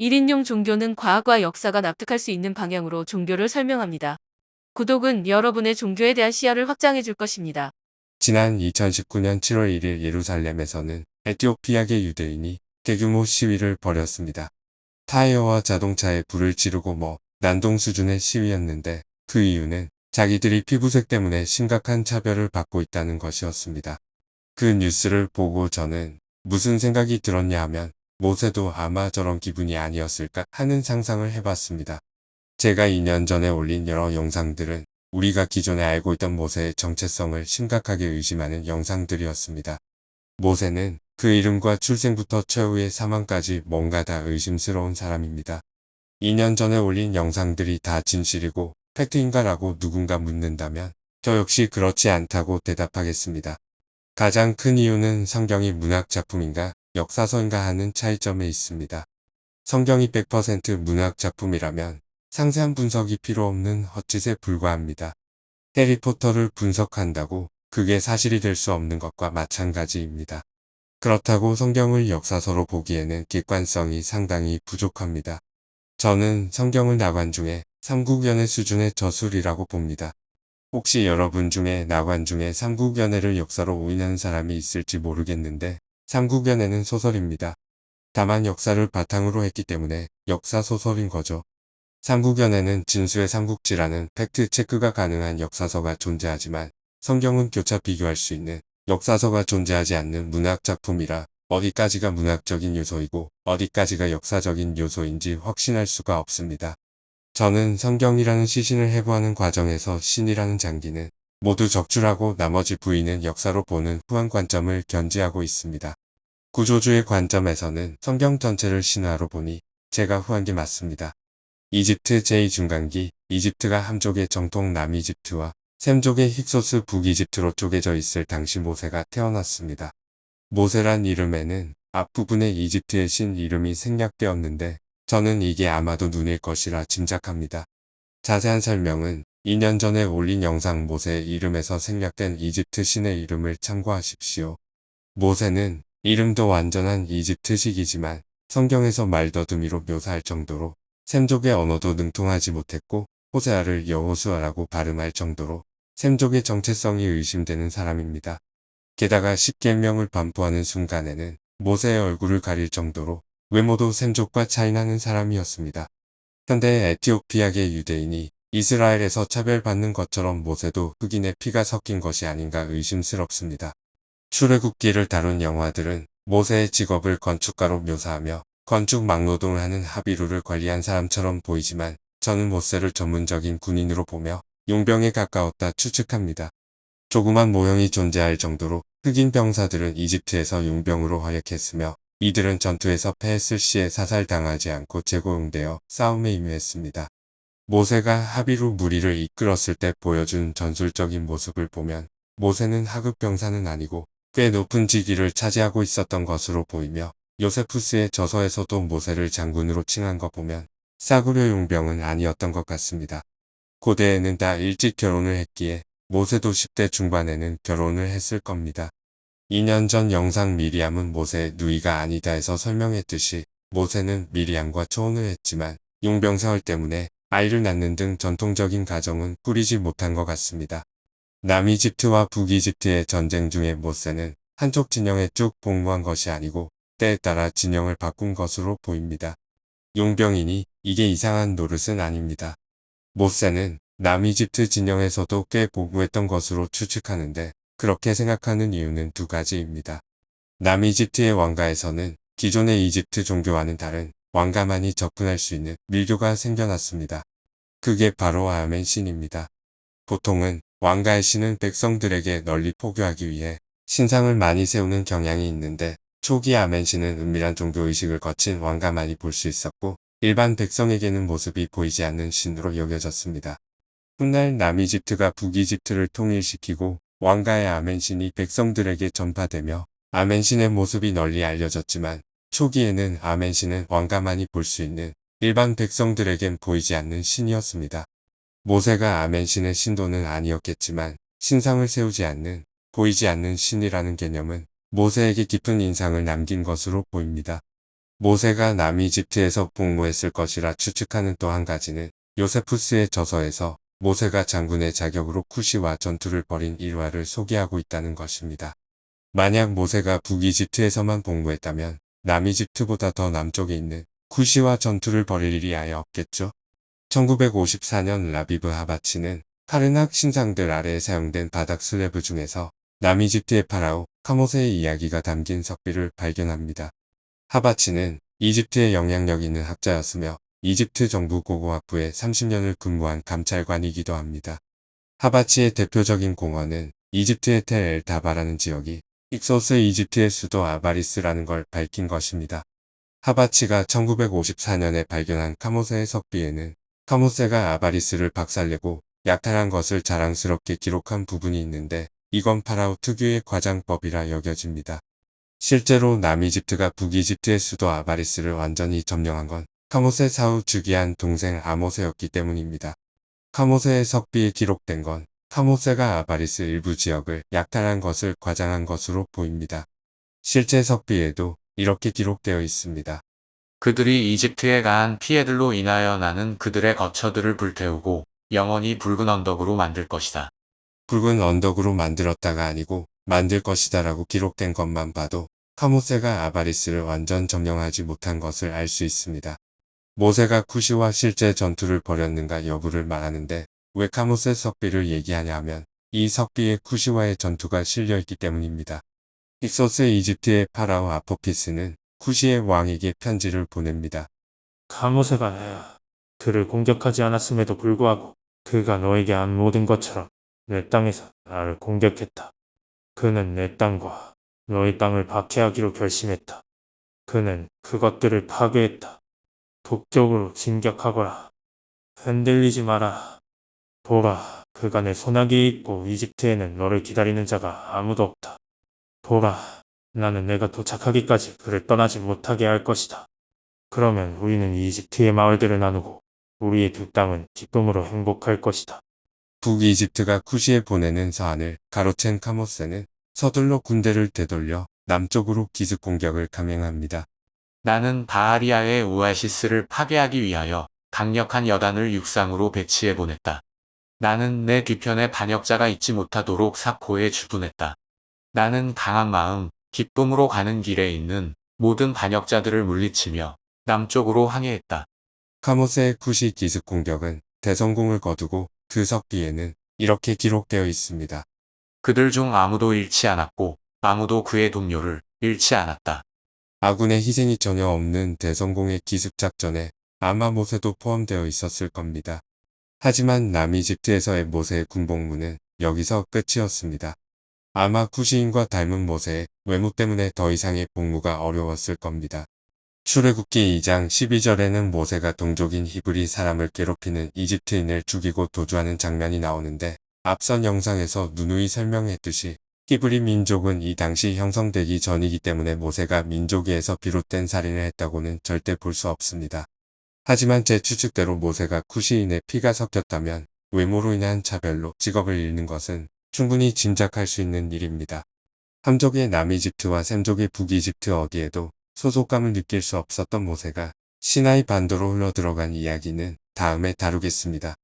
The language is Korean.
1인용 종교는 과학과 역사가 납득할 수 있는 방향으로 종교를 설명합니다. 구독은 여러분의 종교에 대한 시야를 확장해 줄 것입니다. 지난 2019년 7월 1일 예루살렘에서는 에티오피아계 유대인이 대규모 시위를 벌였습니다. 타이어와 자동차에 불을 지르고 난동 수준의 시위였는데 그 이유는 자기들이 피부색 때문에 심각한 차별을 받고 있다는 것이었습니다. 그 뉴스를 보고 저는 무슨 생각이 들었냐 하면 모세도 아마 저런 기분이 아니었을까 하는 상상을 해봤습니다. 제가 2년 전에 올린 여러 영상들은 우리가 기존에 알고 있던 모세의 정체성을 심각하게 의심하는 영상들이었습니다. 모세는 그 이름과 출생부터 최후의 사망까지 뭔가 다 의심스러운 사람입니다. 2년 전에 올린 영상들이 다 진실이고 팩트인가라고 누군가 묻는다면 저 역시 그렇지 않다고 대답하겠습니다. 가장 큰 이유는 성경이 문학 작품인가 역사서인가 하는 차이점에 있습니다. 성경이 100% 문학 작품이라면 상세한 분석이 필요 없는 헛짓에 불과합니다. 해리포터를 분석한다고 그게 사실이 될 수 없는 것과 마찬가지입니다. 그렇다고 성경을 역사서로 보기에는 객관성이 상당히 부족합니다. 저는 성경을 나관중의 삼국연애 수준의 저술이라고 봅니다. 혹시 여러분 중에 나관중의 삼국연애를 역사로 오인하는 사람이 있을지 모르겠는데 삼국연애는 소설입니다. 다만 역사를 바탕으로 했기 때문에 역사소설인 거죠. 삼국연애는 진수의 삼국지라는 팩트 체크가 가능한 역사서가 존재하지만 성경은 교차 비교할 수 있는 역사서가 존재하지 않는 문학작품이라 어디까지가 문학적인 요소이고 어디까지가 역사적인 요소인지 확신할 수가 없습니다. 저는 성경이라는 시신을 해부하는 과정에서 신이라는 장기는 모두 적출하고 나머지 부위는 역사로 보는 후한 관점을 견지하고 있습니다. 구조주의 관점에서는 성경 전체를 신화로 보니 제가 후한 게 맞습니다. 이집트 제2중간기, 이집트가 함족의 정통 남이집트와 셈족의 힉소스 북이집트로 쪼개져 있을 당시 모세가 태어났습니다. 모세란 이름에는 앞부분에 이집트의 신 이름이 생략되었는데 저는 이게 아마도 눈일 것이라 짐작합니다. 자세한 설명은 2년 전에 올린 영상 모세의 이름에서 생략된 이집트 신의 이름을 참고하십시오. 모세는 이름도 완전한 이집트식이지만 성경에서 말더듬이로 묘사할 정도로 셈족의 언어도 능통하지 못했고 호세아를 여호수아라고 발음할 정도로 셈족의 정체성이 의심되는 사람입니다. 게다가 십계명을 반포하는 순간에는 모세의 얼굴을 가릴 정도로 외모도 셈족과 차이나는 사람이었습니다. 현대 에티오피아계 유대인이 이스라엘에서 차별받는 것처럼 모세도 흑인의 피가 섞인 것이 아닌가 의심스럽습니다. 출애굽기를 다룬 영화들은 모세의 직업을 건축가로 묘사하며 건축 막노동을 하는 하비루를 관리한 사람처럼 보이지만 저는 모세를 전문적인 군인으로 보며 용병에 가까웠다 추측합니다. 조그만 모형이 존재할 정도로 흑인 병사들은 이집트에서 용병으로 활약했으며 이들은 전투에서 패했을 시에 사살당하지 않고 재고용되어 싸움에 임했습니다. 모세가 하비루 무리를 이끌었을 때 보여준 전술적인 모습을 보면 모세는 하급 병사는 아니고 꽤 높은 직위를 차지하고 있었던 것으로 보이며 요세푸스의 저서에서도 모세를 장군으로 칭한 거 보면 싸구려 용병은 아니었던 것 같습니다. 고대에는 다 일찍 결혼을 했기에 모세도 10대 중반에는 결혼을 했을 겁니다. 2년 전 영상 미리암은 모세의 누이가 아니다 해서 설명했듯이 모세는 미리암과 초혼을 했지만 용병사활 때문에 아이를 낳는 등 전통적인 가정은 꾸리지 못한 것 같습니다. 남이집트와 북이집트의 전쟁 중에 모세는 한쪽 진영에 쭉 복무한 것이 아니고 때에 따라 진영을 바꾼 것으로 보입니다. 용병이니 이게 이상한 노릇은 아닙니다. 모세는 남이집트 진영에서도 꽤 복무했던 것으로 추측하는데 그렇게 생각하는 이유는 두 가지입니다. 남이집트의 왕가에서는 기존의 이집트 종교와는 다른 왕가만이 접근할 수 있는 밀교가 생겨났습니다. 그게 바로 아멘 신입니다. 보통은 왕가의 신은 백성들에게 널리 포교하기 위해 신상을 많이 세우는 경향이 있는데 초기 아멘 신은 은밀한 종교의식을 거친 왕가만이 볼 수 있었고 일반 백성에게는 모습이 보이지 않는 신으로 여겨졌습니다. 훗날 남이집트가 북이집트를 통일시키고 왕가의 아멘신이 백성들에게 전파되며 아멘신의 모습이 널리 알려졌지만 초기에는 아멘신은 왕가만이 볼 수 있는 일반 백성들에겐 보이지 않는 신이었습니다. 모세가 아멘신의 신도는 아니었겠지만 신상을 세우지 않는, 보이지 않는 신이라는 개념은 모세에게 깊은 인상을 남긴 것으로 보입니다. 모세가 남이집트에서 복무했을 것이라 추측하는 또 한 가지는 요세푸스의 저서에서 모세가 장군의 자격으로 쿠시와 전투를 벌인 일화를 소개하고 있다는 것입니다. 만약 모세가 북이집트에서만 복무했다면 남이집트보다 더 남쪽에 있는 쿠시와 전투를 벌일 일이 아예 없겠죠. 1954년 라비브 하바치는 카르낙 신상들 아래에 사용된 바닥 슬래브 중에서 남이집트의 파라오 카모세의 이야기가 담긴 석비를 발견합니다. 하바치는 이집트에 영향력 있는 학자였으며 이집트 정부 고고학부에 30년을 근무한 감찰관이기도 합니다. 하바치의 대표적인 공헌은 이집트의 텔 다바라는 지역이 իկ소스 이집트의 수도 아바리스라는 걸 밝힌 것입니다. 하바치가 1954년에 발견한 카모세의 석비에는 카모세가 아바리스를 박살내고 약탈한 것을 자랑스럽게 기록한 부분이 있는데 이건 파라오 특유의 과장법이라 여겨집니다. 실제로 남이집트가 북이집트의 수도 아바리스를 완전히 점령한 건 카모세 사후 즉위한 동생 아모세였기 때문입니다. 카모세의 석비에 기록된 건 카모세가 아바리스 일부 지역을 약탈한 것을 과장한 것으로 보입니다. 실제 석비에도 이렇게 기록되어 있습니다. 그들이 이집트에 가한 피해들로 인하여 나는 그들의 거처들을 불태우고 영원히 붉은 언덕으로 만들 것이다. 붉은 언덕으로 만들었다가 아니고 만들 것이다 라고 기록된 것만 봐도 카모세가 아바리스를 완전 점령하지 못한 것을 알 수 있습니다. 모세가 쿠시와 실제 전투를 벌였는가 여부를 말하는데 왜 카모세 석비를 얘기하냐 하면 이 석비에 쿠시와의 전투가 실려있기 때문입니다. իկ소스 이집트의 파라오 아포피스는 쿠시의 왕에게 편지를 보냅니다. 카모세가 그를 공격하지 않았음에도 불구하고 그가 너에게 한 모든 것처럼 내 땅에서 나를 공격했다. 그는 내 땅과 너의 땅을 박해하기로 결심했다. 그는 그것들을 파괴했다. 북쪽으로 진격하거라. 흔들리지 마라. 보라, 그가 내 손아귀에 있고 이집트에는 너를 기다리는 자가 아무도 없다. 보라, 나는 내가 도착하기까지 그를 떠나지 못하게 할 것이다. 그러면 우리는 이집트의 마을들을 나누고 우리의 두 땅은 기쁨으로 행복할 것이다. 북이집트가 쿠시에 보내는 서한을 가로챈 카모세는 서둘러 군대를 되돌려 남쪽으로 기습 공격을 감행합니다. 나는 바하리아의 오아시스를 파괴하기 위하여 강력한 여단을 육상으로 배치해 보냈다. 나는 내 뒤편에 반역자가 있지 못하도록 사코에 주둔했다. 나는 강한 마음, 기쁨으로 가는 길에 있는 모든 반역자들을 물리치며 남쪽으로 항해했다. 카모세의 쿠시 기습 공격은 대성공을 거두고 그 석비에는 이렇게 기록되어 있습니다. 그들 중 아무도 잃지 않았고 아무도 그의 동료를 잃지 않았다. 아군의 희생이 전혀 없는 대성공의 기습작전에 아마 모세도 포함되어 있었을 겁니다. 하지만 남이집트에서의 모세의 군복무는 여기서 끝이었습니다. 아마 쿠시인과 닮은 모세의 외모 때문에 더 이상의 복무가 어려웠을 겁니다. 출애굽기 2장 12절에는 모세가 동족인 히브리 사람을 괴롭히는 이집트인을 죽이고 도주하는 장면이 나오는데 앞선 영상에서 누누이 설명했듯이 히브리 민족은 이 당시 형성되기 전이기 때문에 모세가 민족에서 비롯된 살인을 했다고는 절대 볼 수 없습니다. 하지만 제 추측대로 모세가 쿠시인의 피가 섞였다면 외모로 인한 차별로 직업을 잃는 것은 충분히 짐작할 수 있는 일입니다. 함족의 남이집트와 셈족의 북이집트 어디에도 소속감을 느낄 수 없었던 모세가 시나이 반도로 흘러들어간 이야기는 다음에 다루겠습니다.